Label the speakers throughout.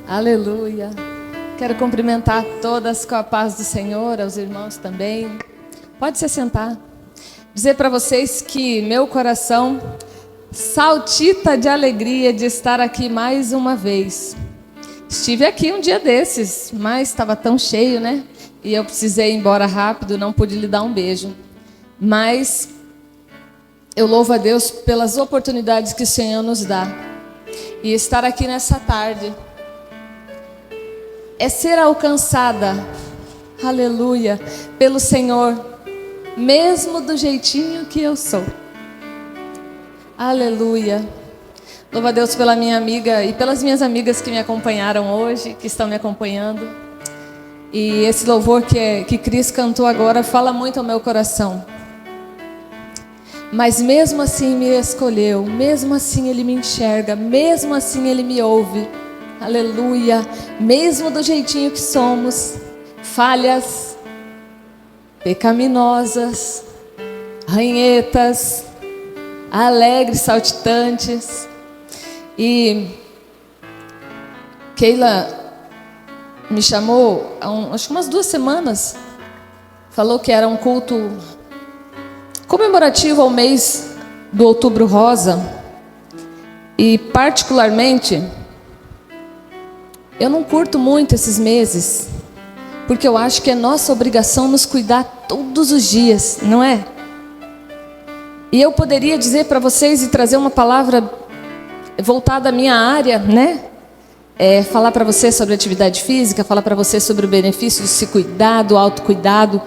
Speaker 1: Aleluia. Quero cumprimentar todas com a paz do Senhor, aos irmãos também. Pode se sentar. Dizer para vocês que meu coração saltita de alegria de estar aqui mais uma vez. Estive aqui um dia desses, mas estava tão cheio, né? E eu precisei ir embora rápido, não pude lhe dar um beijo. Mas eu louvo a Deus pelas oportunidades que o Senhor nos dá. E estar aqui nessa tarde é ser alcançada, aleluia, pelo Senhor, mesmo do jeitinho que eu sou. Aleluia. Louvo a Deus pela minha amiga e pelas minhas amigas que me acompanharam hoje, que estão me acompanhando. E esse louvor que Cris cantou agora fala muito ao meu coração. Mas mesmo assim me escolheu, mesmo assim Ele me enxerga, mesmo assim Ele me ouve. Aleluia. Mesmo do jeitinho que somos, falhas, pecaminosas, ranhetas, alegres, saltitantes. E Keila me chamou há acho que umas 2 semanas. Falou que era um culto comemorativo ao mês do Outubro Rosa. E particularmente, eu não curto muito esses meses, porque eu acho que é nossa obrigação nos cuidar todos os dias, não é? E eu poderia dizer para vocês e trazer uma palavra voltada à minha área, né? Falar para você sobre atividade física, falar para você sobre o benefício de se cuidar, do autocuidado,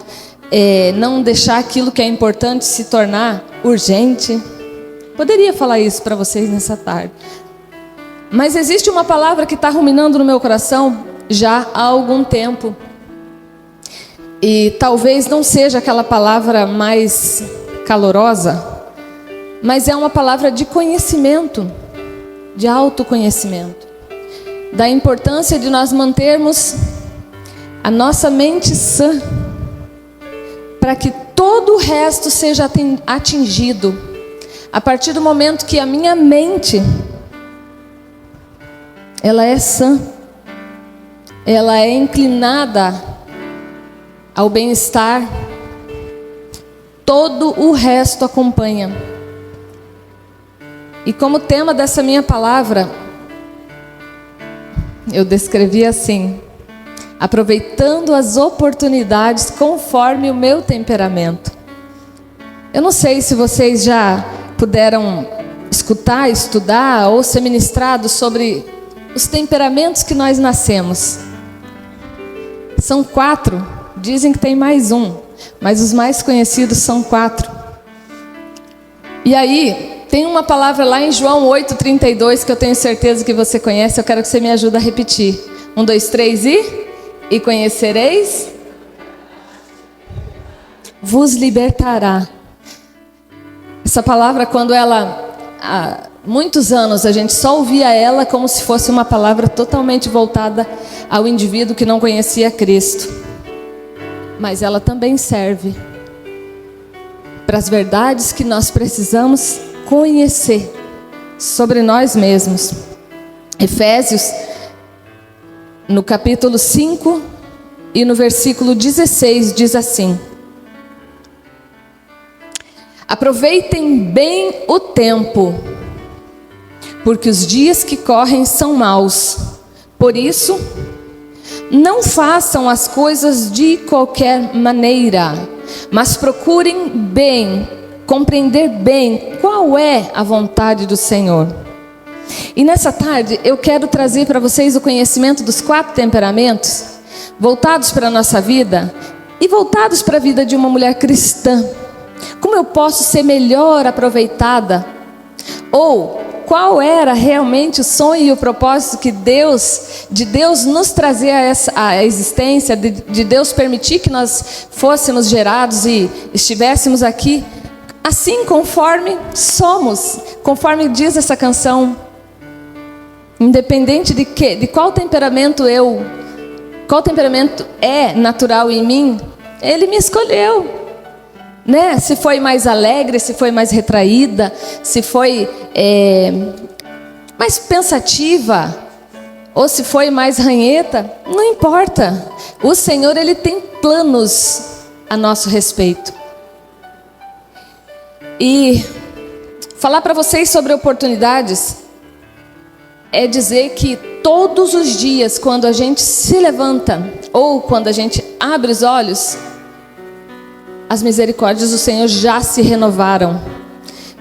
Speaker 1: não deixar aquilo que é importante se tornar urgente. Poderia falar isso para vocês nessa tarde. Mas existe uma palavra que está ruminando no meu coração já há algum tempo. E talvez não seja aquela palavra mais calorosa, mas é uma palavra de conhecimento, de autoconhecimento. Da importância de nós mantermos a nossa mente sã, para que todo o resto seja atingido. A partir do momento que a minha mente ela é sã, ela é inclinada ao bem-estar, todo o resto acompanha. E como tema dessa minha palavra, eu descrevi assim: aproveitando as oportunidades conforme o meu temperamento. Eu não sei se vocês já puderam escutar, estudar ou ser ministrados sobre os temperamentos que nós nascemos. São 4, dizem que tem mais um, mas os mais conhecidos são 4. E aí, tem uma palavra lá em João 8,32 que eu tenho certeza que você conhece, eu quero que você me ajude a repetir. 1, 2, 3 e conhecereis, vos libertará. Essa palavra, quando ela, há muitos anos, a gente só ouvia ela como se fosse uma palavra totalmente voltada ao indivíduo que não conhecia Cristo. Mas ela também serve para as verdades que nós precisamos conhecer sobre nós mesmos. Efésios, no capítulo 5 e no versículo 16, diz assim: aproveitem bem o tempo, porque os dias que correm são maus. Por isso, não façam as coisas de qualquer maneira, mas procurem bem, compreender bem qual é a vontade do Senhor. E nessa tarde eu quero trazer para vocês o conhecimento dos 4 temperamentos, voltados para a nossa vida e voltados para a vida de uma mulher cristã. Como eu posso ser melhor aproveitada? Ou qual era realmente o sonho e o propósito de Deus nos trazer a existência, de Deus permitir que nós fôssemos gerados e estivéssemos aqui, assim conforme somos, conforme diz essa canção. Independente de qual temperamento é natural em mim, Ele me escolheu. Né? Se foi mais alegre, se foi mais retraída, se foi mais pensativa, ou se foi mais ranheta, não importa. O Senhor, Ele tem planos a nosso respeito. E falar para vocês sobre oportunidades é dizer que todos os dias, quando a gente se levanta ou quando a gente abre os olhos, as misericórdias do Senhor já se renovaram.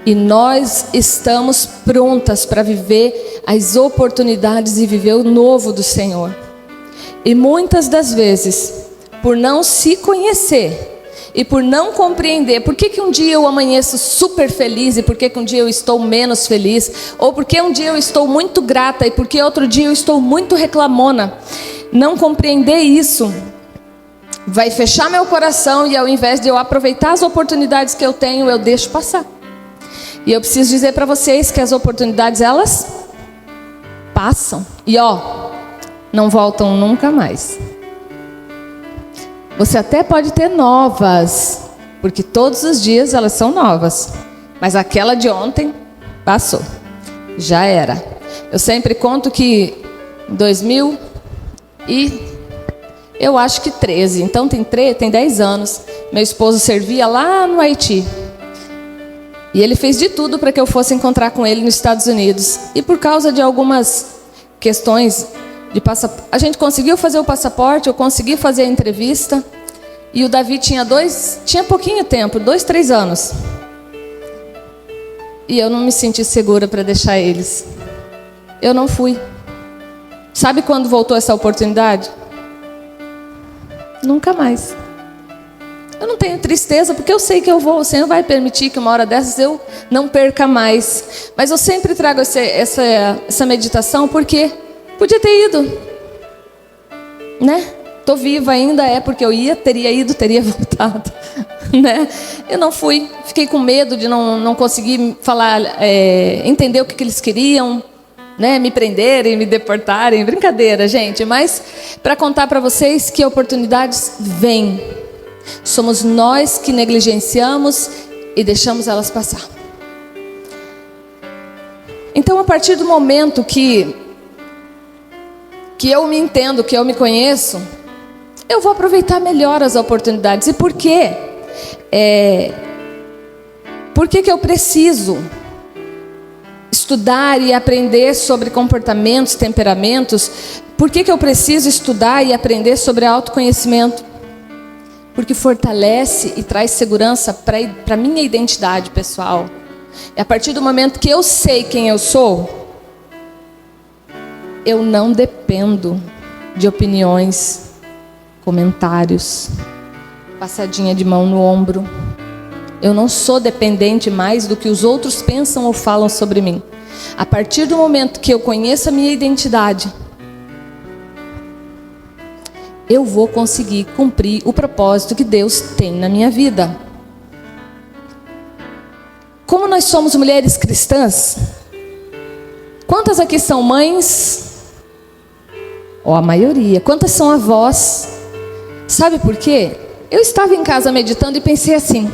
Speaker 1: E nós estamos prontas para viver as oportunidades e viver o novo do Senhor. E muitas das vezes, por não se conhecer e por não compreender por que um dia eu amanheço super feliz e por que um dia eu estou menos feliz, ou porque um dia eu estou muito grata e porque outro dia eu estou muito reclamona, não compreender isso vai fechar meu coração, e ao invés de eu aproveitar as oportunidades que eu tenho, eu deixo passar. E eu preciso dizer para vocês que as oportunidades, elas passam. E não voltam nunca mais. Você até pode ter novas, porque todos os dias elas são novas. Mas aquela de ontem passou. Já era. Eu sempre conto que em 2000 eu acho que 13. Então tem 10 anos. Meu esposo servia lá no Haiti. E ele fez de tudo para que eu fosse encontrar com ele nos Estados Unidos. E por causa de algumas questões de passaporte, a gente conseguiu fazer o passaporte, eu consegui fazer a entrevista. E o Davi tinha pouquinho tempo, 2, 3 anos. E eu não me senti segura para deixar eles. Eu não fui. Sabe quando voltou essa oportunidade? Nunca mais. Eu não tenho tristeza, porque eu sei que eu vou. O Senhor vai permitir que uma hora dessas eu não perca mais. Mas eu sempre trago essa meditação, porque podia ter ido, né? Estou viva ainda, porque eu teria ido, teria voltado, né? Eu não fui, fiquei com medo de não conseguir falar, entender o que eles queriam, né? Me prenderem, me deportarem. Brincadeira, gente. Mas para contar para vocês que oportunidades vêm. Somos nós que negligenciamos e deixamos elas passar. Então, a partir do momento que eu me entendo, que eu me conheço, eu vou aproveitar melhor as oportunidades. E por quê? Por que eu preciso estudar e aprender sobre comportamentos, temperamentos? Por que eu preciso estudar e aprender sobre autoconhecimento? Porque fortalece e traz segurança para a minha identidade pessoal. E a partir do momento que eu sei quem eu sou, eu não dependo de opiniões, comentários, passadinha de mão no ombro. Eu não sou dependente mais do que os outros pensam ou falam sobre mim. A partir do momento que eu conheço a minha identidade, eu vou conseguir cumprir o propósito que Deus tem na minha vida. Como nós somos mulheres cristãs, quantas aqui são mães? A maioria. Quantas são avós? Sabe por quê? Eu estava em casa meditando e pensei assim: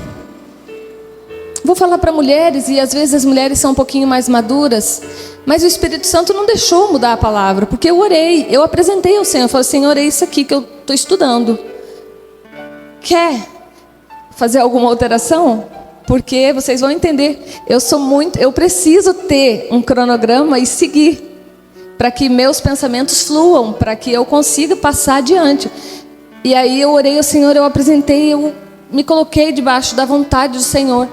Speaker 1: vou falar para mulheres, e às vezes as mulheres são um pouquinho mais maduras, mas o Espírito Santo não deixou mudar a palavra, porque eu orei, eu apresentei ao Senhor, eu falei: Senhor, é isso aqui que eu estou estudando. Quer fazer alguma alteração? Porque vocês vão entender, eu preciso ter um cronograma e seguir, para que meus pensamentos fluam, para que eu consiga passar adiante. E aí eu orei ao Senhor, eu apresentei, eu me coloquei debaixo da vontade do Senhor.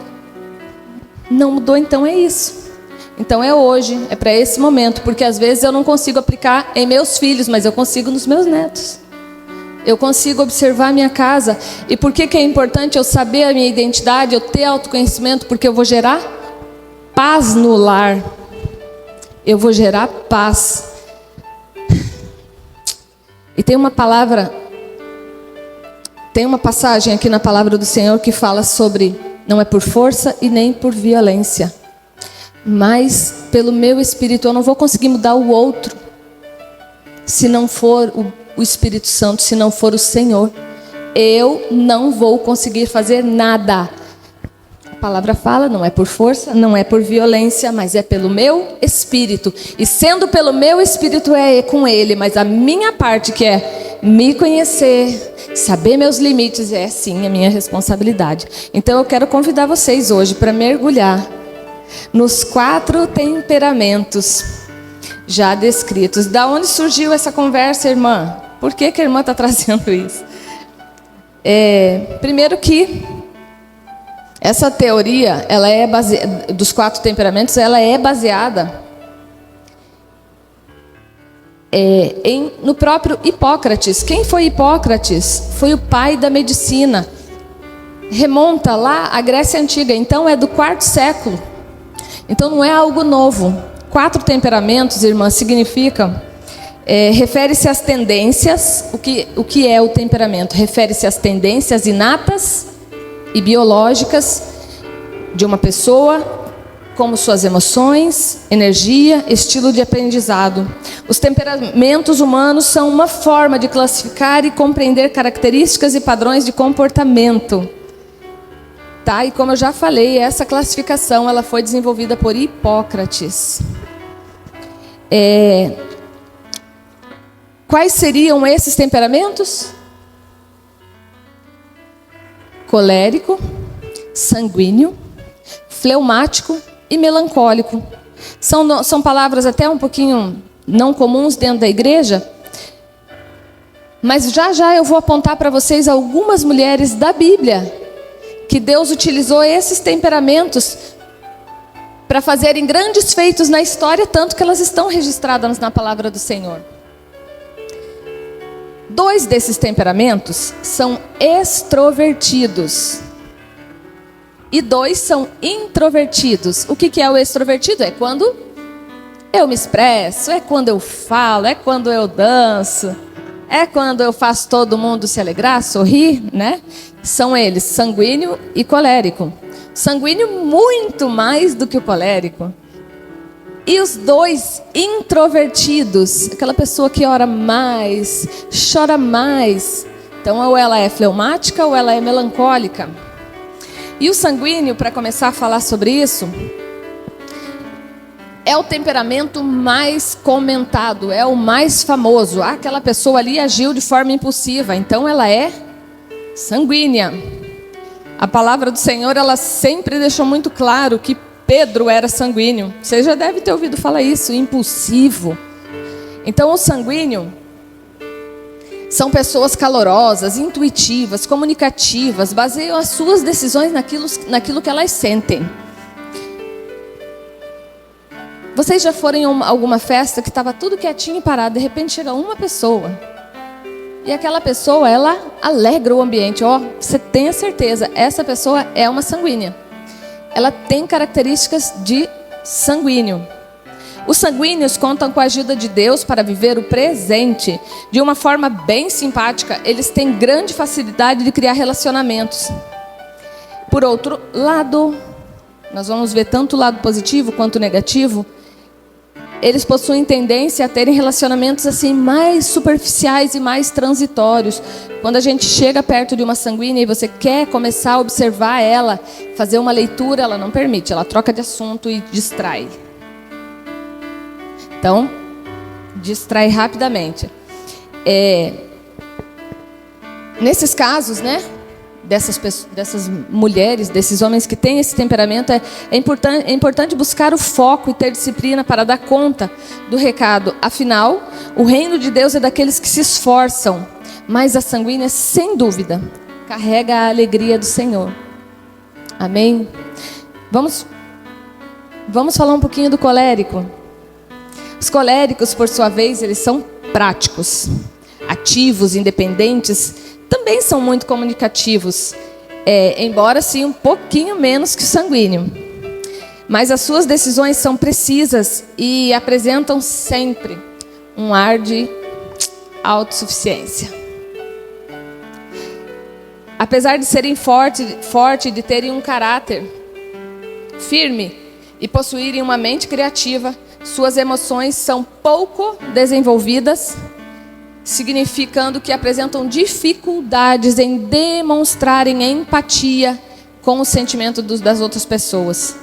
Speaker 1: Não mudou, então é isso. Então é hoje, é para esse momento, porque às vezes eu não consigo aplicar em meus filhos, mas eu consigo nos meus netos. Eu consigo observar a minha casa. E por que é importante eu saber a minha identidade, eu ter autoconhecimento? Porque eu vou gerar paz no lar. Eu vou gerar paz. E tem uma passagem aqui na palavra do Senhor que fala sobre: não é por força e nem por violência, mas pelo meu Espírito. Eu não vou conseguir mudar o outro se não for o Espírito Santo, se não for o Senhor. Eu não vou conseguir fazer nada. A palavra fala, não é por força, não é por violência, mas é pelo meu espírito. E sendo pelo meu espírito é com ele, mas a minha parte, que é me conhecer, saber meus limites, é sim a minha responsabilidade. Então eu quero convidar vocês hoje para mergulhar nos 4 temperamentos já descritos. Da onde surgiu essa conversa, irmã? Por que a irmã está trazendo isso? Primeiro que essa teoria, ela é dos 4 temperamentos, ela é baseada no próprio Hipócrates. Quem foi Hipócrates? Foi o pai da medicina. Remonta lá à Grécia Antiga, então é do 4º século. Então não é algo novo. 4 temperamentos, irmã, significa... refere-se às tendências. O que é o temperamento? Refere-se às tendências inatas e biológicas de uma pessoa, como suas emoções, energia, estilo de aprendizado. Os temperamentos humanos são uma forma de classificar e compreender características e padrões de comportamento. Tá? E como eu já falei, essa classificação ela foi desenvolvida por Hipócrates. Quais seriam esses temperamentos? Colérico, sanguíneo, fleumático e melancólico. São palavras até um pouquinho não comuns dentro da igreja, mas já eu vou apontar para vocês algumas mulheres da Bíblia que Deus utilizou esses temperamentos para fazerem grandes feitos na história, tanto que elas estão registradas na palavra do Senhor. 2 desses temperamentos são extrovertidos e 2 são introvertidos. O que é o extrovertido? É quando eu me expresso, é quando eu falo, é quando eu danço, é quando eu faço todo mundo se alegrar, sorrir, né? São eles, sanguíneo e colérico. Sanguíneo muito mais do que o colérico. E os 2 introvertidos, aquela pessoa que ora mais, chora mais. Então, ou ela é fleumática ou ela é melancólica. E o sanguíneo, para começar a falar sobre isso, é o temperamento mais comentado, é o mais famoso. Aquela pessoa ali agiu de forma impulsiva, então ela é sanguínea. A palavra do Senhor, ela sempre deixou muito claro que Pedro era sanguíneo. Você já deve ter ouvido falar isso, impulsivo. Então, o sanguíneo são pessoas calorosas, intuitivas, comunicativas, baseiam as suas decisões naquilo que elas sentem. Vocês já foram em alguma festa que estava tudo quietinho e parado, de repente chega uma pessoa, e aquela pessoa, ela alegra o ambiente. Você tem a certeza, essa pessoa é uma sanguínea. Ela tem características de sanguíneo. Os sanguíneos contam com a ajuda de Deus para viver o presente de uma forma bem simpática. Eles têm grande facilidade de criar relacionamentos. Por outro lado, nós vamos ver tanto o lado positivo quanto o negativo. Eles possuem tendência a terem relacionamentos assim mais superficiais e mais transitórios. Quando a gente chega perto de uma sanguínea e você quer começar a observar ela, fazer uma leitura, ela não permite. Ela troca de assunto e distrai. Então, distrai rapidamente. Nesses casos, né? Dessas mulheres, desses homens que têm esse temperamento, é importante buscar o foco e ter disciplina para dar conta do recado. Afinal, o reino de Deus é daqueles que se esforçam, mas a sanguínea, sem dúvida, carrega a alegria do Senhor. Amém? Vamos falar um pouquinho do colérico. Os coléricos, por sua vez, eles são práticos, ativos, independentes. Também são muito comunicativos, embora sim um pouquinho menos que o sanguíneo. Mas as suas decisões são precisas e apresentam sempre um ar de autossuficiência. Apesar de serem fortes, de terem um caráter firme e possuírem uma mente criativa, suas emoções são pouco desenvolvidas, significando que apresentam dificuldades em demonstrarem empatia com o sentimento das outras pessoas.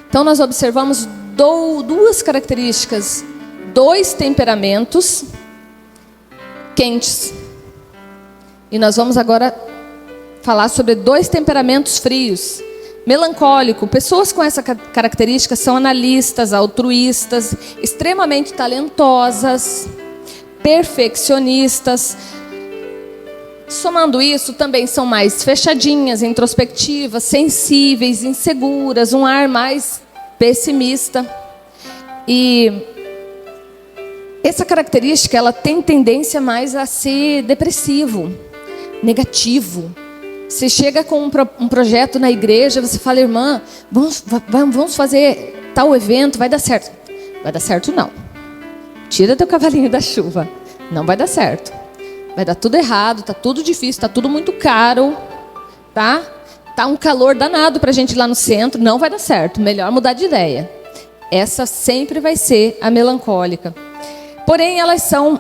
Speaker 1: Então nós observamos duas características, 2 temperamentos quentes. E nós vamos agora falar sobre 2 temperamentos frios. Melancólico. Pessoas com essa característica são analistas, altruístas, extremamente talentosas, perfeccionistas. Somando isso, também são mais fechadinhas, introspectivas, sensíveis, inseguras, um ar mais pessimista. E essa característica, ela tem tendência mais a ser depressivo, negativo. Você chega com um projeto na igreja, você fala, irmã, vamos fazer tal evento, vai dar certo. Vai dar certo não. Tira teu cavalinho da chuva. Não vai dar certo. Vai dar tudo errado, tá tudo difícil, tá tudo muito caro, tá? Tá um calor danado pra gente ir lá no centro, não vai dar certo. Melhor mudar de ideia. Essa sempre vai ser a melancólica. Porém, elas são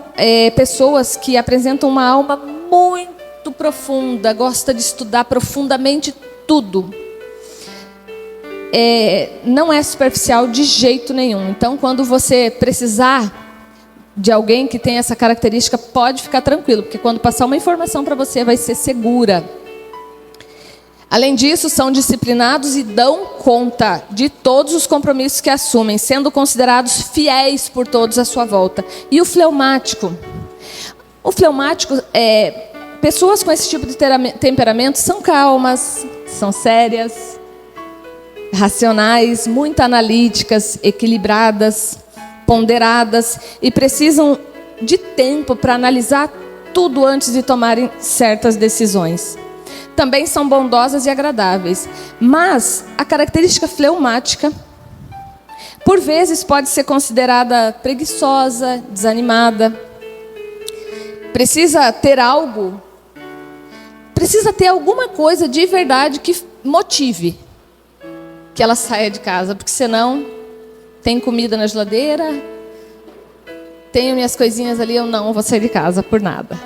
Speaker 1: pessoas que apresentam uma alma muito profunda, gosta de estudar profundamente tudo. Não é superficial de jeito nenhum. Então, quando você precisar de alguém que tem essa característica, pode ficar tranquilo, porque quando passar uma informação para você, vai ser segura. Além disso, são disciplinados e dão conta de todos os compromissos que assumem, sendo considerados fiéis por todos à sua volta. E o fleumático? O fleumático, pessoas com esse tipo de temperamento são calmas, são sérias, racionais, muito analíticas, equilibradas, ponderadas e precisam de tempo para analisar tudo antes de tomarem certas decisões. Também são bondosas e agradáveis, mas a característica fleumática, por vezes, pode ser considerada preguiçosa, desanimada. Precisa ter alguma coisa de verdade que motive que ela saia de casa, porque senão tem comida na geladeira, tenho minhas coisinhas ali, eu não vou sair de casa por nada.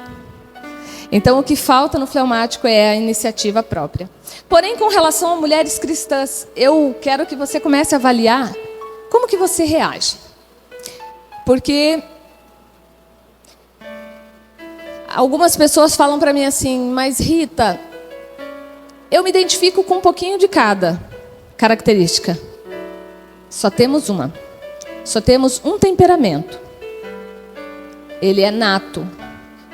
Speaker 1: Então, o que falta no fleumático é a iniciativa própria. Porém, com relação a mulheres cristãs, eu quero que você comece a avaliar como que você reage. Porque algumas pessoas falam para mim assim, mas Rita, eu me identifico com um pouquinho de cada característica. Só temos uma. Só temos um temperamento. Ele é nato.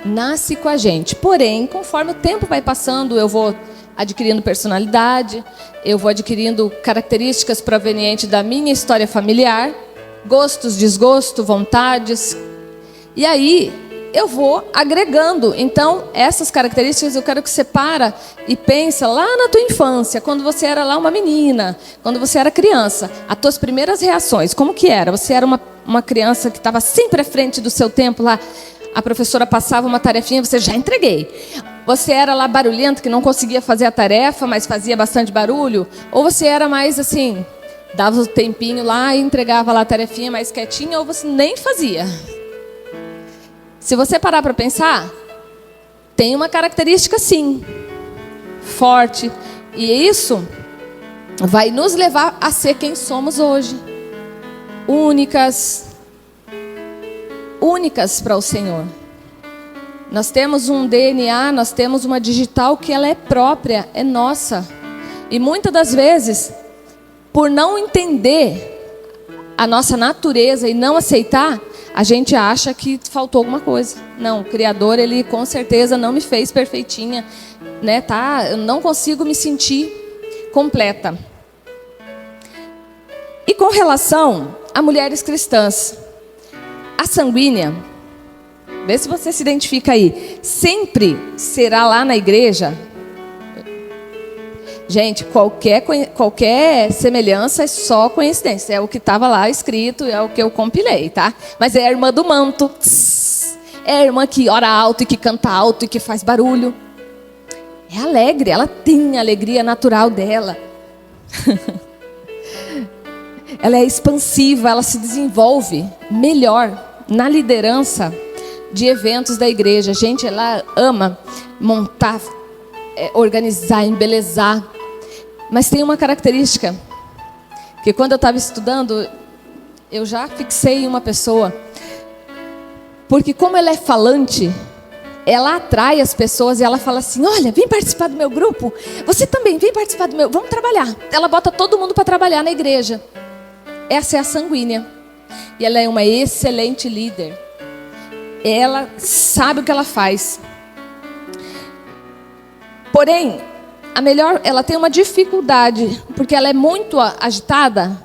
Speaker 1: Nasce com a gente. Porém, conforme o tempo vai passando, eu vou adquirindo personalidade, eu vou adquirindo características provenientes da minha história familiar, gostos, desgostos, vontades. E aí, eu vou agregando. Então, essas características eu quero que você para e pensa lá na tua infância, quando você era lá uma menina, quando você era criança, as tuas primeiras reações, como que era? Você era uma criança que estava sempre à frente do seu tempo lá, a professora passava uma tarefinha, você já entreguei. Você era lá barulhento, que não conseguia fazer a tarefa, mas fazia bastante barulho? Ou você era mais assim, dava o tempinho lá e entregava lá a tarefinha mais quietinha, ou você nem fazia? Se você parar para pensar, tem uma característica sim, forte. E isso vai nos levar a ser quem somos hoje. Únicas para o Senhor. Nós temos um DNA, nós temos uma digital que ela é própria, é nossa. E muitas das vezes, por não entender a nossa natureza e não aceitar, a gente acha que faltou alguma coisa. Não, o Criador, Ele com certeza não me fez perfeitinha, né? Tá? Eu não consigo me sentir completa. E com relação a mulheres cristãs, a sanguínea, vê se você se identifica aí, sempre será lá na igreja. Gente, qualquer semelhança é só coincidência. É o que estava lá escrito, é o que eu compilei, tá? Mas é a irmã do manto. É a irmã que ora alto e que canta alto e que faz barulho. É alegre, ela tem a alegria natural dela. Ela é expansiva, ela se desenvolve melhor na liderança de eventos da igreja. Gente, ela ama montar, organizar, embelezar. Mas tem uma característica que quando eu estava estudando, eu já fixei em uma pessoa. Porque como ela é falante, ela atrai as pessoas e ela fala assim: olha, vem participar do meu grupo. Você também, vem participar do meu. Vamos trabalhar. Ela bota todo mundo para trabalhar na igreja. Essa é a sanguínea. E ela é uma excelente líder. Ela sabe o que ela faz. Porém, ela tem uma dificuldade, porque ela é muito agitada.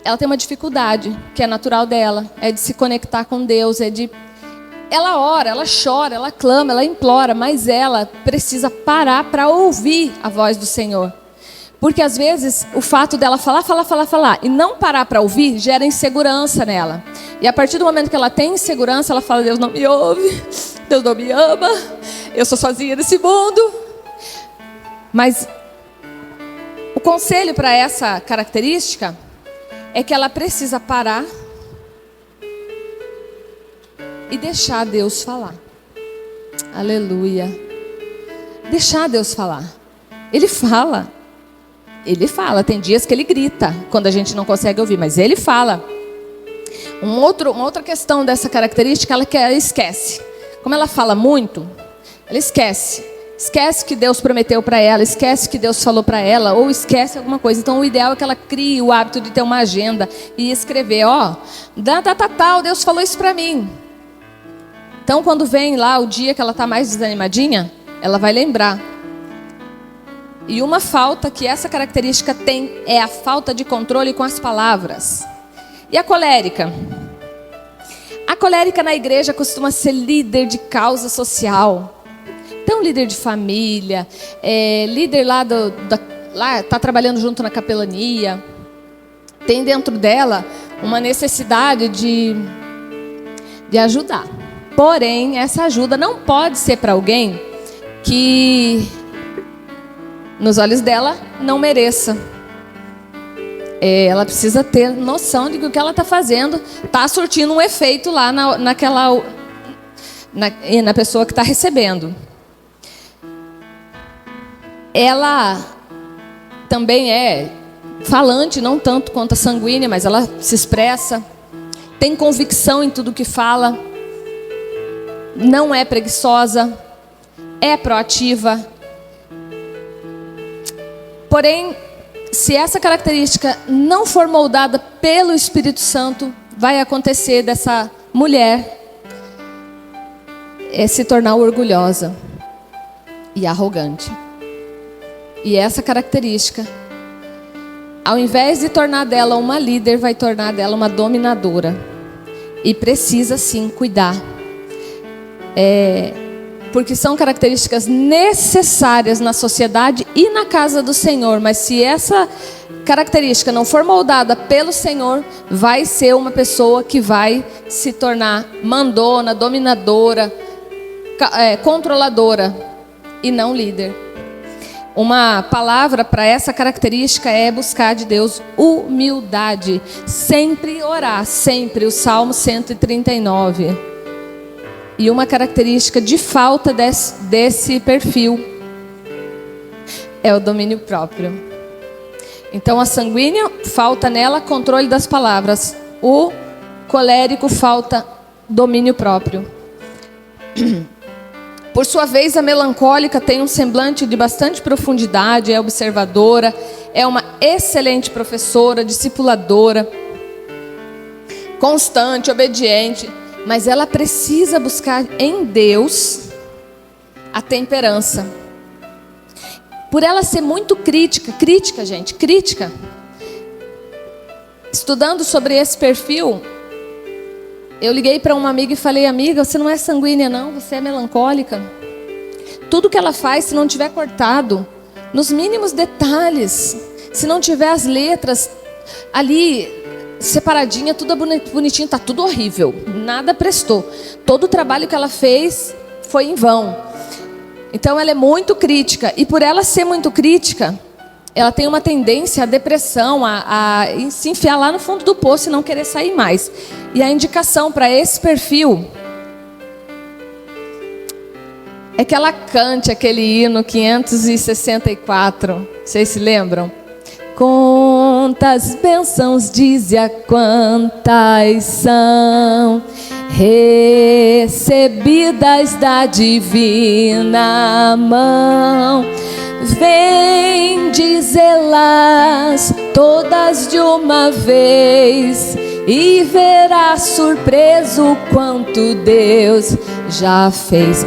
Speaker 1: Ela tem uma dificuldade, que é natural dela, é de se conectar com Deus, ela ora, ela chora, ela clama, ela implora, mas ela precisa parar para ouvir a voz do Senhor. Porque às vezes o fato dela falar e não parar para ouvir gera insegurança nela. E a partir do momento que ela tem insegurança, ela fala: Deus não me ouve, Deus não me ama, eu sou sozinha nesse mundo. Mas o conselho para essa característica é que ela precisa parar e deixar Deus falar. Aleluia. Deixar Deus falar. Ele fala. Tem dias que ele grita quando a gente não consegue ouvir, mas ele fala. Uma outra questão dessa característica é que ela esquece. Como ela fala muito, ela esquece. Esquece que Deus prometeu para ela, esquece que Deus falou para ela, ou esquece alguma coisa. Então o ideal é que ela crie o hábito de ter uma agenda e escrever: tal, Deus falou isso para mim. Então quando vem lá o dia que ela está mais desanimadinha, ela vai lembrar. E uma falta que essa característica tem é a falta de controle com as palavras. E a colérica? A colérica na igreja costuma ser líder de causa social. Então, líder de família, líder lá está trabalhando junto na capelania. Tem dentro dela uma necessidade de ajudar. Porém, essa ajuda não pode ser para alguém que, nos olhos dela, não mereça. Ela precisa ter noção de que o que ela está fazendo está surtindo um efeito lá na pessoa que está recebendo. Ela também é falante, não tanto quanto a sanguínea, mas ela se expressa, tem convicção em tudo que fala, não é preguiçosa, é proativa. Porém, se essa característica não for moldada pelo Espírito Santo, vai acontecer dessa mulher se tornar orgulhosa e arrogante. E essa característica, ao invés de tornar dela uma líder, vai tornar dela uma dominadora. E precisa sim cuidar. Porque são características necessárias na sociedade e na casa do Senhor. Mas se essa característica não for moldada pelo Senhor, vai ser uma pessoa que vai se tornar mandona, dominadora, controladora e não líder. Uma palavra para essa característica é buscar de Deus humildade. Sempre orar, sempre. O Salmo 139. E uma característica de falta desse perfil é o domínio próprio. Então a sanguínea, falta nela controle das palavras. O colérico, falta domínio próprio. Por sua vez, a melancólica tem um semblante de bastante profundidade, é observadora, é uma excelente professora, discipuladora, constante, obediente. Mas ela precisa buscar em Deus a temperança. Por ela ser muito crítica, gente, crítica. Estudando sobre esse perfil, eu liguei para uma amiga e falei: amiga, você não é sanguínea não, você é melancólica. Tudo que ela faz, se não tiver cortado, nos mínimos detalhes, se não tiver as letras ali separadinha, tudo bonitinho, tá tudo horrível, nada prestou. Todo o trabalho que ela fez foi em vão. Então ela é muito crítica, e por ela ser muito crítica, ela tem uma tendência à depressão, a se enfiar lá no fundo do poço e não querer sair mais. E a indicação para esse perfil é que ela cante aquele hino 564. Vocês se lembram? Quantas bênçãos dizia, quantas são recebidas da divina mão. Vem dizê-las todas de uma vez e verás surpreso quanto Deus já fez.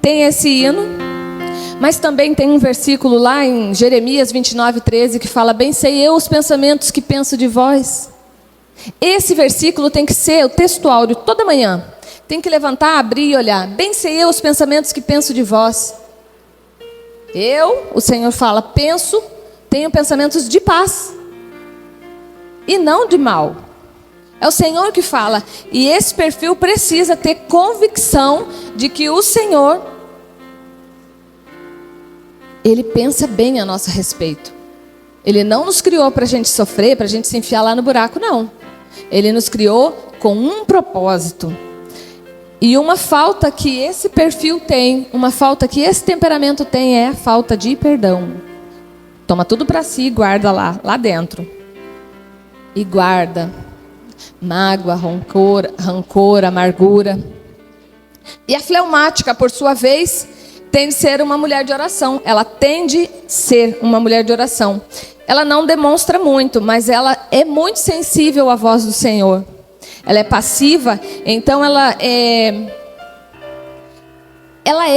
Speaker 1: Tem esse hino, mas também tem um versículo lá em Jeremias 29:13 que fala: bem sei eu os pensamentos que penso de vós. Esse versículo tem que ser o textuário toda manhã. Tem que levantar, abrir e olhar. Bem sei eu os pensamentos que penso de vós. O Senhor fala, tenho pensamentos de paz e não de mal. É o Senhor que fala. E esse perfil precisa ter convicção de que o Senhor, Ele pensa bem a nosso respeito. Ele não nos criou para a gente sofrer, para a gente se enfiar lá no buraco, não. Ele nos criou com um propósito. E uma falta que esse perfil tem, uma falta que esse temperamento tem, é a falta de perdão. Toma tudo para si e guarda lá dentro. E guarda mágoa, rancor, amargura. E a fleumática, por sua vez, tende a ser uma mulher de oração. Ela tende a ser uma mulher de oração. Ela não demonstra muito, mas ela é muito sensível à voz do Senhor. Ela é passiva, então ela é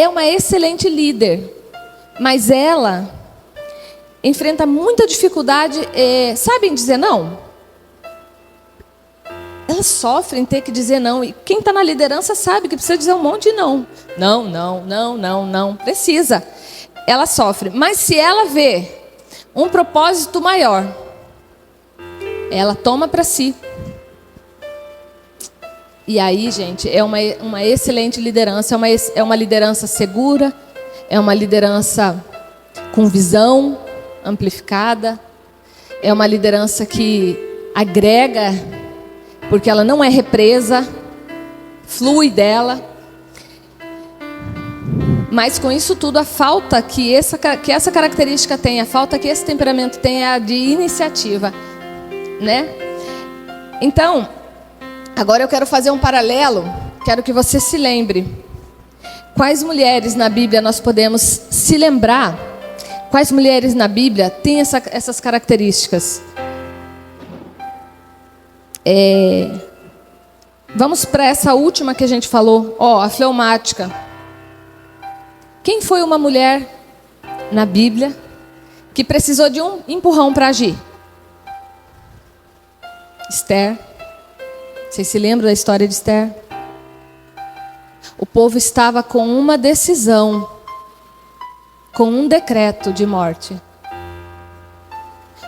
Speaker 1: uma excelente líder. Mas ela enfrenta muita dificuldade, sabe em dizer não? Ela sofre em ter que dizer não. E quem está na liderança sabe que precisa dizer um monte de não. Não. Precisa. Ela sofre. Mas se ela vê um propósito maior, ela toma para si. E aí, gente, é uma excelente liderança. É uma liderança segura. É uma liderança com visão amplificada. É uma liderança que agrega, porque ela não é represa, flui dela. Mas com isso tudo, a falta que essa característica tem, a falta que esse temperamento tem é a de iniciativa, né? Então, agora eu quero fazer um paralelo, quero que você se lembre. Quais mulheres na Bíblia nós podemos se lembrar? Quais mulheres na Bíblia têm essas características? Vamos para essa última que a gente falou, a fleumática. Quem foi uma mulher na Bíblia que precisou de um empurrão para agir? Esther. Vocês se lembram da história de Esther? O povo estava com uma decisão, com um decreto de morte.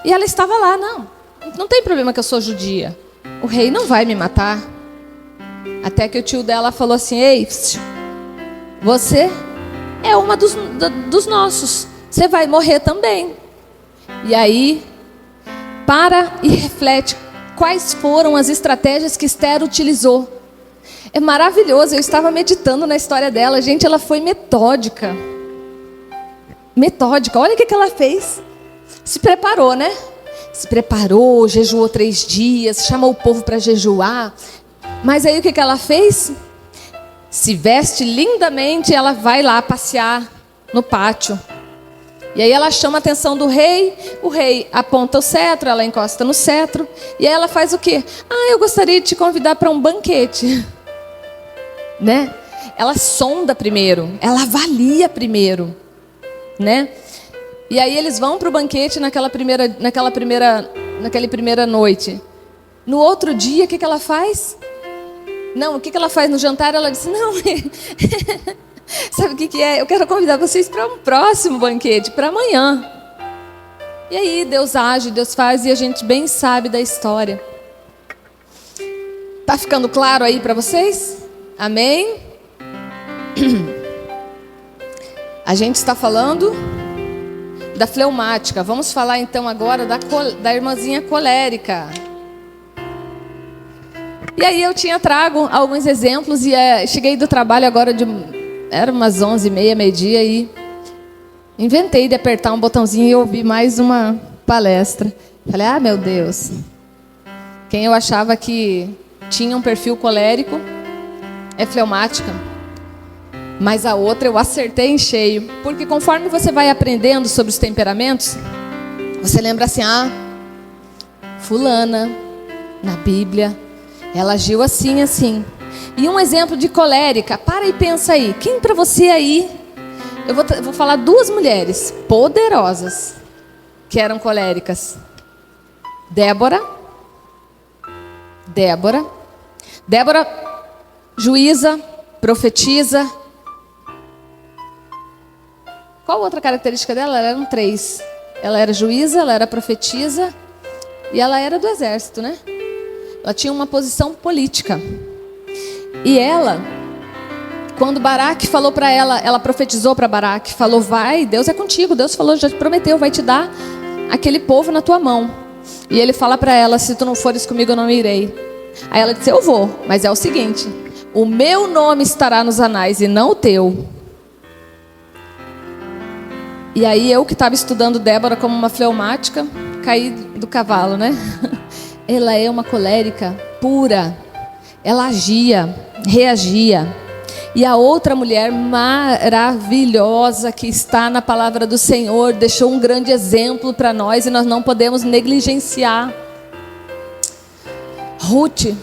Speaker 1: E ela estava lá, não tem problema que eu sou judia. O rei não vai me matar. Até que o tio dela falou assim: ei, você é uma dos nossos. Você vai morrer também. E aí, para e reflete quais foram as estratégias que Esther utilizou. É maravilhoso, eu estava meditando na história dela. Gente, ela foi metódica. Olha o que ela fez. Se preparou, né? Se preparou, jejuou 3 dias, chamou o povo para jejuar. Mas aí o que ela fez? Se veste lindamente, ela vai lá passear no pátio. E aí ela chama a atenção do rei, o rei aponta o cetro, ela encosta no cetro. E aí ela faz o quê? Eu gostaria de te convidar para um banquete. Né? Ela sonda primeiro, ela avalia primeiro. Né? E aí eles vão para o banquete naquela primeira noite. No outro dia, o que ela faz? Não, o que ela faz no jantar? Ela disse, não, sabe o que é? Eu quero convidar vocês para um próximo banquete, para amanhã. E aí Deus age, Deus faz, e a gente bem sabe da história. Tá ficando claro aí para vocês? Amém? A gente está falando da fleumática. Vamos falar então agora da irmãzinha colérica. E aí eu tinha trago alguns exemplos e cheguei do trabalho agora era umas 11h30, meio-dia, e inventei de apertar um botãozinho e ouvir mais uma palestra. Falei, meu Deus. Quem eu achava que tinha um perfil colérico é fleumática. Mas a outra eu acertei em cheio. Porque conforme você vai aprendendo sobre os temperamentos, você lembra assim, fulana, na Bíblia, ela agiu assim, assim. E um exemplo de colérica, para e pensa aí. Quem para você aí, eu vou falar duas mulheres poderosas que eram coléricas. Débora, juíza, profetiza. Qual outra característica dela? Ela eram 3. Ela era juíza, ela era profetisa e ela era do exército, né? Ela tinha uma posição política. E ela, quando Baraque falou para ela, ela profetizou para Baraque, falou, vai, Deus é contigo, Deus falou, já te prometeu, vai te dar aquele povo na tua mão. E ele fala para ela, se tu não fores comigo, eu não irei. Aí ela disse, eu vou, mas é o seguinte, o meu nome estará nos anais e não o teu. E aí eu que estava estudando Débora como uma fleumática, caí do cavalo, né? Ela é uma colérica pura. Ela agia, reagia. E a outra mulher maravilhosa que está na palavra do Senhor, deixou um grande exemplo para nós e nós não podemos negligenciar. Ruth.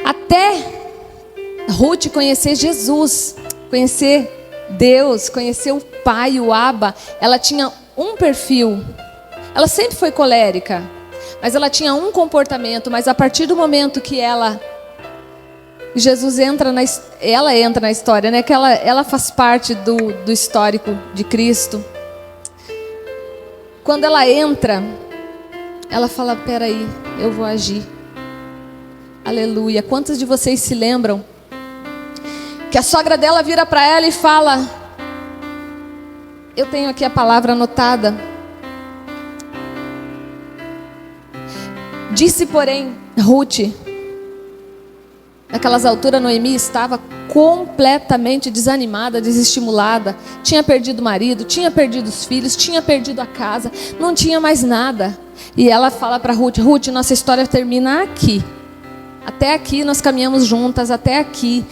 Speaker 1: Até Ruth conhecer Jesus, conhecer Deus, conhecer o Pai, o Abba, ela tinha um perfil. Ela sempre foi colérica, mas ela tinha um comportamento. Mas a partir do momento que Jesus entra na história, né? Que ela faz parte do histórico de Cristo. Quando ela entra, ela fala, peraí, eu vou agir. Aleluia. Quantos de vocês se lembram que a sogra dela vira para ela e fala, eu tenho aqui a palavra anotada. Disse, porém, Ruth, naquelas alturas Noemi estava completamente desanimada, desestimulada. Tinha perdido o marido, tinha perdido os filhos, tinha perdido a casa, não tinha mais nada. E ela fala para Ruth, Ruth, nossa história termina aqui. Até aqui nós caminhamos juntas, até aqui.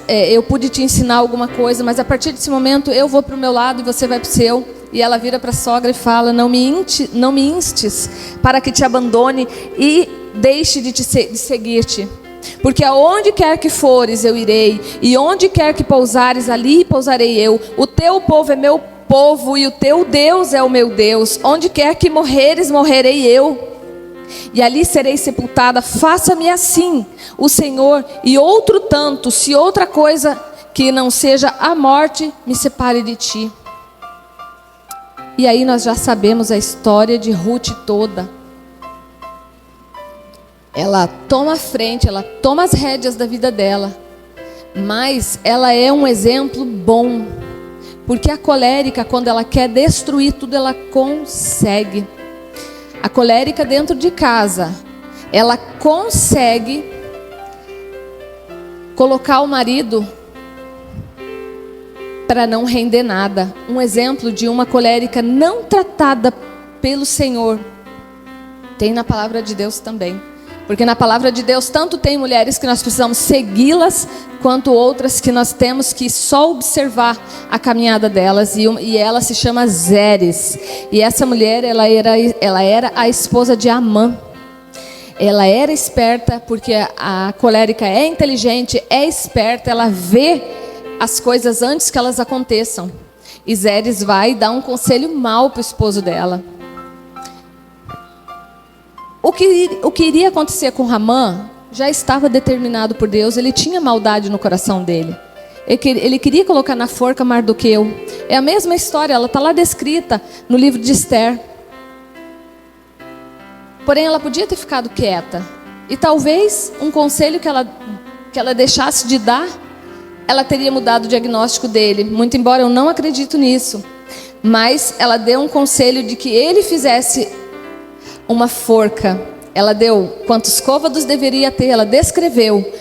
Speaker 1: Eu pude te ensinar alguma coisa, mas a partir desse momento eu vou para o meu lado e você vai para o seu. E ela vira para a sogra e fala, não me instes para que te abandone e deixe de seguir-te. Porque aonde quer que fores eu irei, e onde quer que pousares ali pousarei eu. O teu povo é meu povo e o teu Deus é o meu Deus. Onde quer que morreres, morrerei eu. E ali serei sepultada. Faça-me assim o Senhor, e outro tanto, se outra coisa que não seja a morte me separe de ti. E aí nós já sabemos a história de Ruth toda. Ela toma a frente, ela toma as rédeas da vida dela. Mas ela é um exemplo bom. Porque a colérica, quando ela quer destruir tudo, ela consegue. A colérica dentro de casa, ela consegue colocar o marido para não render nada. Um exemplo de uma colérica não tratada pelo Senhor tem na palavra de Deus também. Porque na palavra de Deus tanto tem mulheres que nós precisamos segui-las, quanto outras que nós temos que só observar a caminhada delas. E ela se chama Zeres. E essa mulher, ela era a esposa de Amã. Ela era esperta, porque a colérica é inteligente, é esperta, ela vê as coisas antes que elas aconteçam. E Zeres vai dar um conselho mau para o esposo dela. O que iria acontecer com Ramã já estava determinado por Deus. Ele tinha maldade no coração dele. Ele queria colocar na forca Mardoqueu. É a mesma história, ela está lá descrita no livro de Esther. Porém, ela podia ter ficado quieta. E talvez um conselho que ela deixasse de dar, ela teria mudado o diagnóstico dele. Muito embora eu não acredito nisso. Mas ela deu um conselho de que ele fizesse uma forca. Ela deu quantos côvados deveria ter, ela descreveu.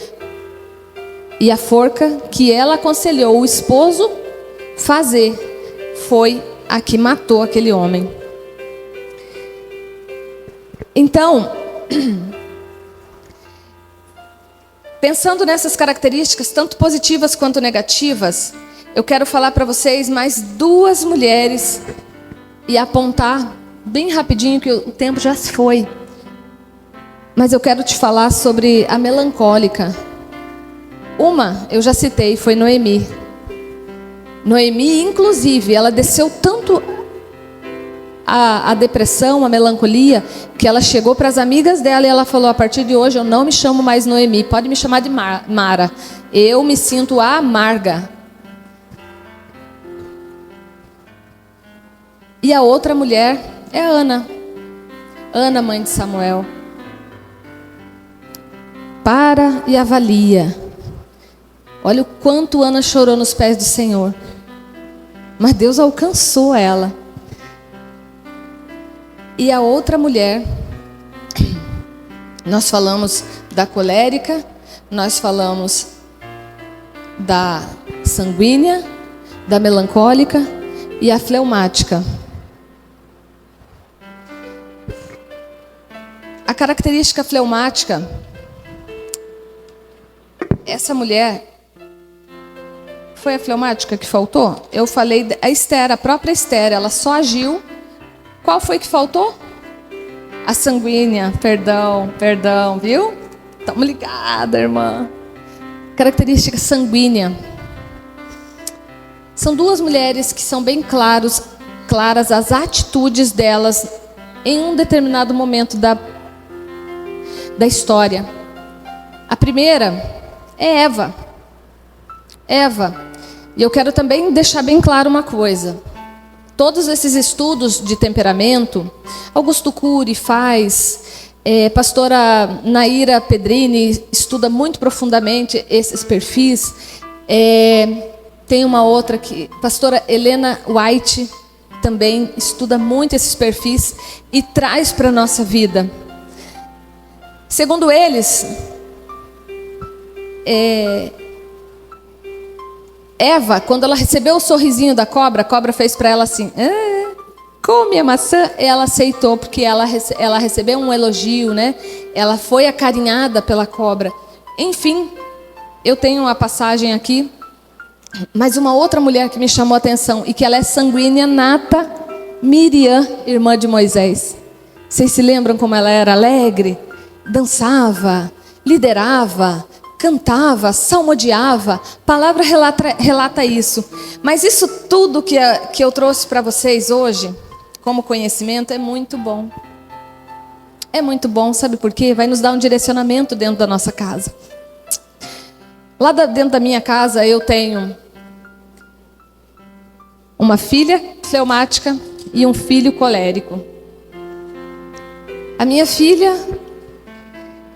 Speaker 1: E a forca que ela aconselhou o esposo fazer foi a que matou aquele homem. Então, pensando nessas características, tanto positivas quanto negativas, eu quero falar para vocês mais duas mulheres e apontar bem rapidinho, que o tempo já se foi. Mas eu quero te falar sobre a melancólica. Uma, eu já citei, foi Noemi. Noemi, inclusive, ela desceu tanto a depressão, a melancolia, que ela chegou para as amigas dela e ela falou: a partir de hoje eu não me chamo mais Noemi, pode me chamar de Mara. Eu me sinto amarga. E a outra mulher é Ana. Ana, mãe de Samuel. Para e avalia. Olha o quanto Ana chorou nos pés do Senhor. Mas Deus alcançou ela. E a outra mulher, nós falamos da colérica, nós falamos da sanguínea, da melancólica e a fleumática. A característica fleumática, essa mulher, foi a fleumática que faltou? Eu falei a Esther, a própria Esther, ela só agiu. Qual foi que faltou? A sanguínea, perdão, viu? Estamos ligadas, irmã. Característica sanguínea. São duas mulheres que são bem claras as atitudes delas em um determinado momento da história. A primeira é Eva. E eu quero também deixar bem claro uma coisa. Todos esses estudos de temperamento, Augusto Cury faz, pastora Naira Pedrini estuda muito profundamente esses perfis. Tem uma outra que, pastora Helena White, também estuda muito esses perfis e traz para a nossa vida. Segundo eles, Eva, quando ela recebeu o sorrisinho da cobra, a cobra fez para ela assim: come a maçã. Ela aceitou, porque ela recebeu um elogio, né? Ela foi acarinhada pela cobra. Enfim, eu tenho uma passagem aqui, mas uma outra mulher que me chamou a atenção, e que ela é sanguínea nata, Miriam, irmã de Moisés. Vocês se lembram como ela era alegre? Dançava, liderava, cantava, salmodiava. A palavra relata isso. Mas isso tudo que eu trouxe para vocês hoje, como conhecimento, é muito bom. É muito bom, sabe por quê? Vai nos dar um direcionamento dentro da nossa casa. Lá dentro da minha casa eu tenho uma filha fleumática e um filho colérico. A minha filha,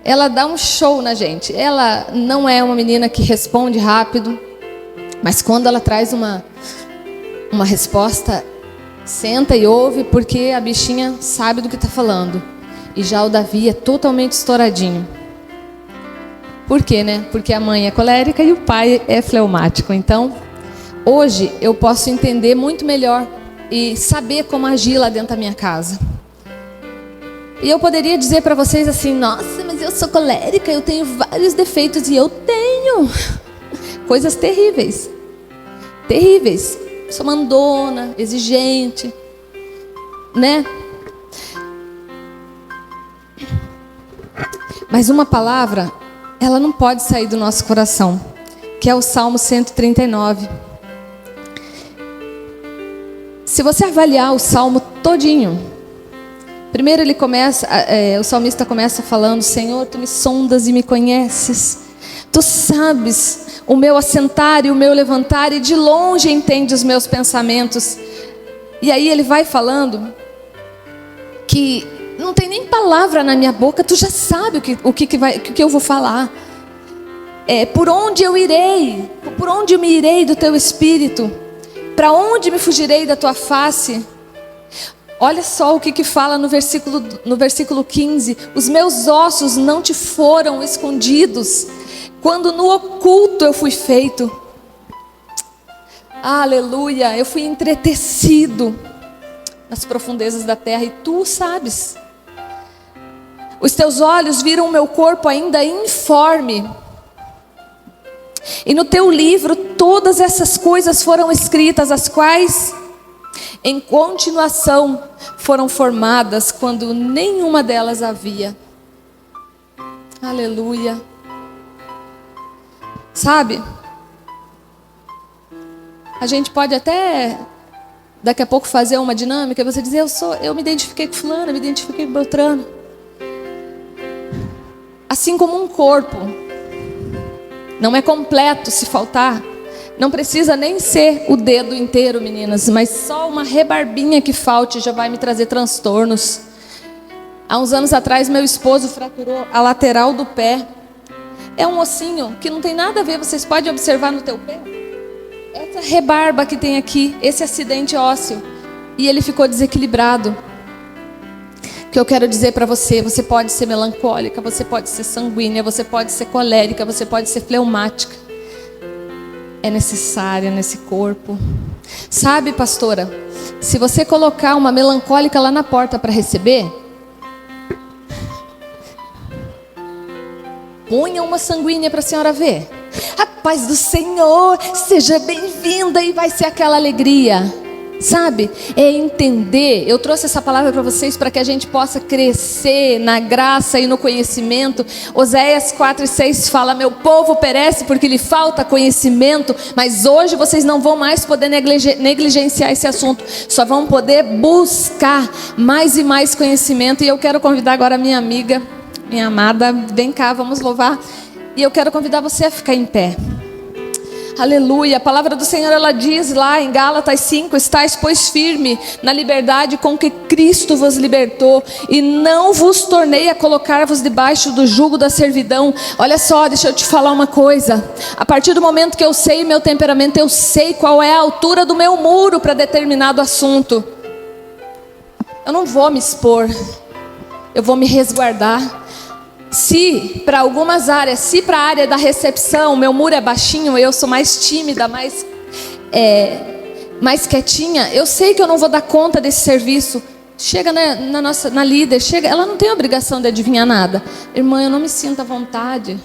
Speaker 1: ela dá um show na gente. Ela não é uma menina que responde rápido, mas quando ela traz uma resposta, senta e ouve, porque a bichinha sabe do que está falando. E já o Davi é totalmente estouradinho. Por quê, né? Porque a mãe é colérica e o pai é fleumático. Então, hoje eu posso entender muito melhor e saber como agir lá dentro da minha casa. E eu poderia dizer para vocês assim: nossa, mas eu sou colérica, eu tenho vários defeitos. E eu tenho coisas terríveis. Terríveis. Sou mandona, exigente, né? Mas uma palavra, ela não pode sair do nosso coração, que é o Salmo 139. Se você avaliar o Salmo todinho, primeiro ele começa, o salmista começa falando: Senhor, tu me sondas e me conheces. Tu sabes o meu assentar e o meu levantar, e de longe entende os meus pensamentos. E aí ele vai falando que não tem nem palavra na minha boca, tu já sabe o que eu vou falar. Por onde eu irei? Por onde eu me irei do teu espírito? Para onde me fugirei da tua face? Olha só o que fala no versículo 15. Os meus ossos não te foram escondidos, quando no oculto eu fui feito. Aleluia, eu fui entretecido nas profundezas da terra, e tu sabes. Os teus olhos viram o meu corpo ainda informe, e no teu livro todas essas coisas foram escritas, as quais em continuação foram formadas, quando nenhuma delas havia. Aleluia. Sabe, a gente pode até daqui a pouco fazer uma dinâmica, você dizer, eu me identifiquei com fulano, eu me identifiquei com Beltrano. Assim como um corpo não é completo se faltar, não precisa nem ser o dedo inteiro, meninas, mas só uma rebarbinha que falte já vai me trazer transtornos. Há uns anos atrás, meu esposo fraturou a lateral do pé. É um ossinho que não tem nada a ver, vocês podem observar no teu pé. Essa rebarba que tem aqui, esse acidente ósseo. E ele ficou desequilibrado. O que eu quero dizer para você, você pode ser melancólica, você pode ser sanguínea, você pode ser colérica, você pode ser fleumática. É necessária nesse corpo. Sabe, pastora, se você colocar uma melancólica lá na porta para receber, ponha uma sanguínea para a senhora ver. A paz do Senhor, seja bem-vinda, e vai ser aquela alegria. Sabe, é entender. Eu trouxe essa palavra para vocês para que a gente possa crescer na graça e no conhecimento. Oséias 4:6 fala: meu povo perece porque lhe falta conhecimento. Mas hoje vocês não vão mais poder negligenciar esse assunto, só vão poder buscar mais e mais conhecimento. E eu quero convidar agora a minha amiga, minha amada, vem cá, vamos louvar. E eu quero convidar você a ficar em pé. Aleluia, a palavra do Senhor, ela diz lá em Gálatas 5, estais pois firme na liberdade com que Cristo vos libertou, e não vos tornei a colocar-vos debaixo do jugo da servidão. Olha só, deixa eu te falar uma coisa. A partir do momento que eu sei meu temperamento, eu sei qual é a altura do meu muro para determinado assunto. Eu não vou me expor, eu vou me resguardar. Se para algumas áreas, se para a área da recepção, meu muro é baixinho, eu sou mais tímida, mais quietinha, eu sei que eu não vou dar conta desse serviço. Chega na líder, chega, ela não tem obrigação de adivinhar nada. Irmã, eu não me sinto à vontade.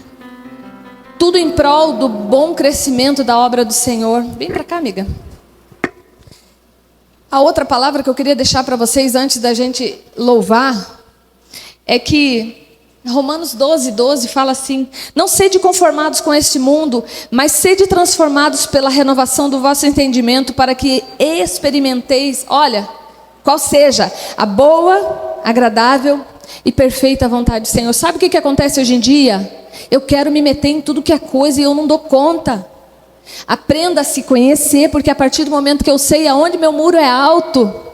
Speaker 1: Tudo em prol do bom crescimento da obra do Senhor. Vem para cá, amiga. A outra palavra que eu queria deixar para vocês antes da gente louvar é que Romanos 12:12 fala assim: não sede conformados com este mundo, mas sede transformados pela renovação do vosso entendimento, para que experimenteis, olha, qual seja a boa, agradável e perfeita vontade do Senhor. Sabe o que acontece hoje em dia? Eu quero me meter em tudo que é coisa e eu não dou conta. Aprenda a se conhecer, porque a partir do momento que eu sei aonde meu muro é alto,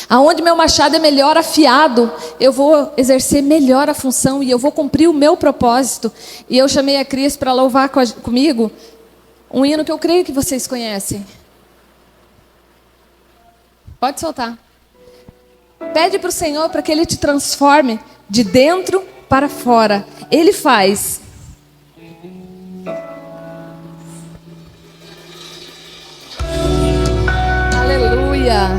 Speaker 1: aonde meu machado é melhor afiado, eu vou exercer melhor a função e eu vou cumprir o meu propósito. E eu chamei a Cris para louvar comigo um hino que eu creio que vocês conhecem. Pode soltar. Pede para o Senhor para que Ele te transforme de dentro para fora. Ele faz. Aleluia.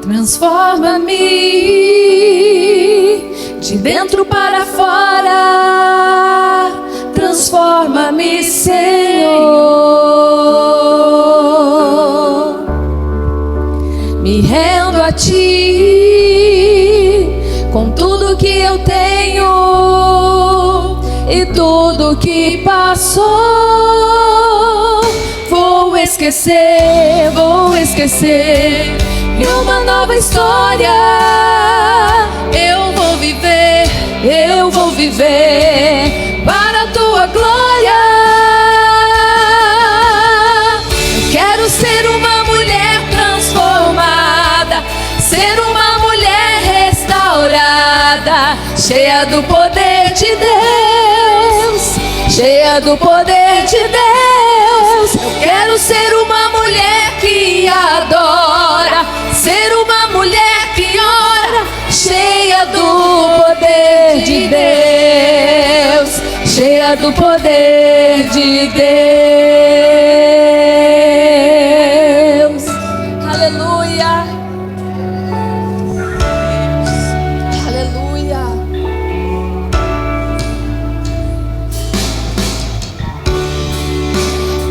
Speaker 1: Transforma-me de dentro para fora. Transforma-me, Senhor. Me rendo a Ti com tudo que eu tenho e tudo que passou. Vou esquecer e uma nova história eu vou viver para a Tua glória. Eu quero ser uma mulher transformada, ser uma mulher restaurada. cheia do poder de Deus, cheia do poder de Deus. Eu quero ser uma mulher que adora, ser uma mulher que ora, cheia do poder de Deus, cheia do poder de Deus. Aleluia. Aleluia.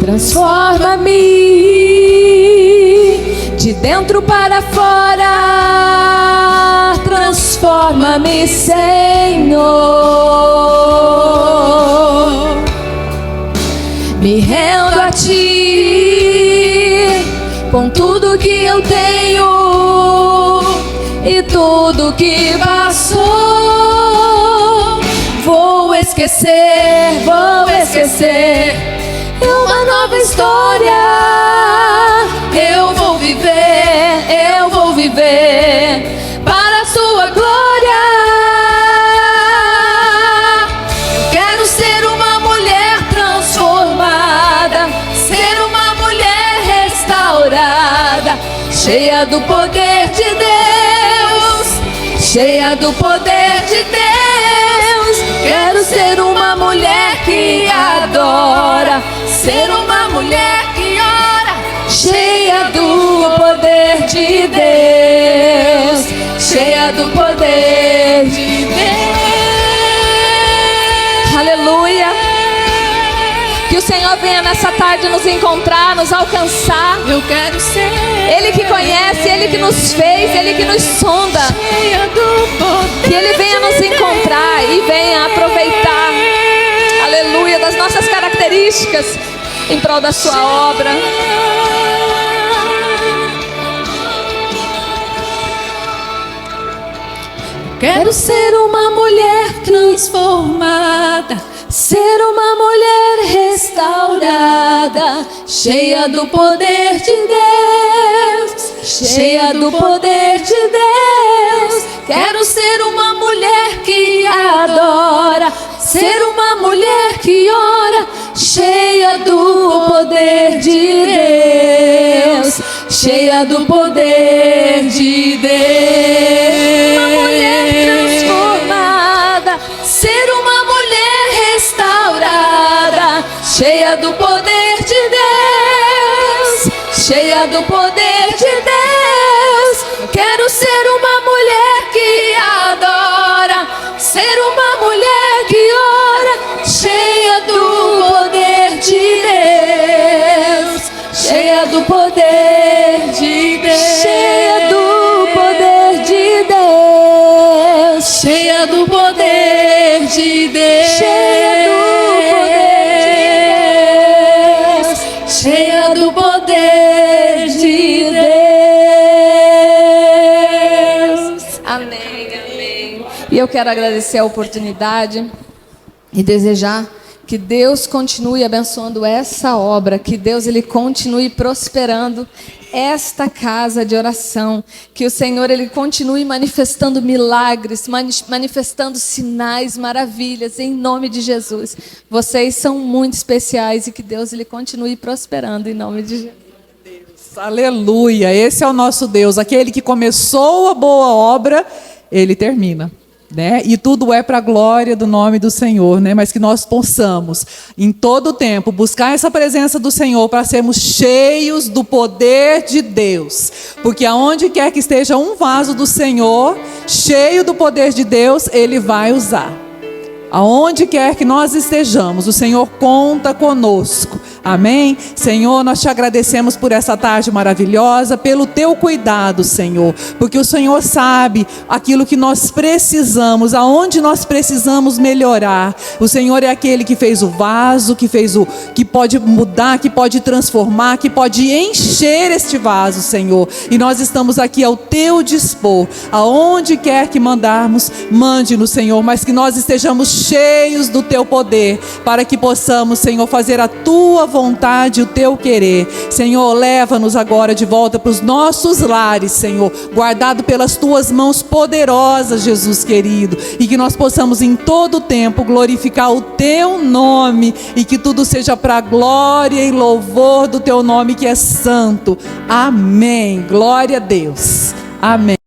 Speaker 1: Transforma-me de dentro para fora, transforma-me, Senhor. Me rendo a Ti com tudo que eu tenho e tudo que passou. Vou esquecer uma nova história. Eu vou viver para a Sua glória. Eu quero ser uma mulher transformada, ser uma mulher restaurada, cheia do poder de Deus, cheia do poder de Deus. Quero ser uma mulher que adora, ser uma mulher que ora, cheia do poder de Deus, cheia do poder de Deus. Aleluia. Que o Senhor venha nessa tarde nos encontrar, nos alcançar. Eu quero ser. Ele que conhece, Ele que nos fez, Ele que nos sonda. Cheia do poder. Que Ele venha nos encontrar e venha aproveitar, aleluia, das nossas características em prol da Sua obra. Quero ser uma mulher transformada, ser uma mulher restaurada, cheia do poder de Deus, cheia do poder de Deus. Quero ser uma mulher que adora, ser uma mulher que ora, cheia do poder de Deus, cheia do poder de Deus. Uma mulher transformada, ser uma mulher restaurada, cheia do poder de Deus, cheia do poder de Deus. Quero ser uma mulher que adora, ser uma mulher que ora, cheia do poder de Deus, cheia do poder de Deus, cheia do poder de Deus, cheia do poder de Deus, cheia do poder de Deus. Amém, amém. E eu quero agradecer a oportunidade e desejar que Deus continue abençoando essa obra, que Deus Ele continue prosperando esta casa de oração, que o Senhor Ele continue manifestando milagres, manifestando sinais, maravilhas, em nome de Jesus. Vocês são muito especiais e que Deus Ele continue prosperando em nome de Jesus.
Speaker 2: Aleluia, esse é o nosso Deus, aquele que começou a boa obra, Ele termina. Né? E tudo é para a glória do nome do Senhor, né? Mas que nós possamos, em todo o tempo, buscar essa presença do Senhor para sermos cheios do poder de Deus. Porque aonde quer que esteja um vaso do Senhor, cheio do poder de Deus, Ele vai usar. Aonde quer que nós estejamos, o Senhor conta conosco. Amém? Senhor, nós te agradecemos por essa tarde maravilhosa, pelo teu cuidado, Senhor, porque o Senhor sabe aquilo que nós precisamos, aonde nós precisamos melhorar. O Senhor é aquele que fez o vaso, que pode mudar, que pode transformar, que pode encher este vaso, Senhor. E nós estamos aqui ao teu dispor. Aonde quer que mandarmos, mande-nos, Senhor, mas que nós estejamos cheios do teu poder, para que possamos, Senhor, fazer a tua vontade, o teu querer. Senhor, leva-nos agora de volta para os nossos lares, Senhor, guardado pelas tuas mãos poderosas, Jesus querido, e que nós possamos em todo o tempo glorificar o teu nome, e que tudo seja para a glória e louvor do teu nome que é santo. Amém. Glória a Deus. Amém.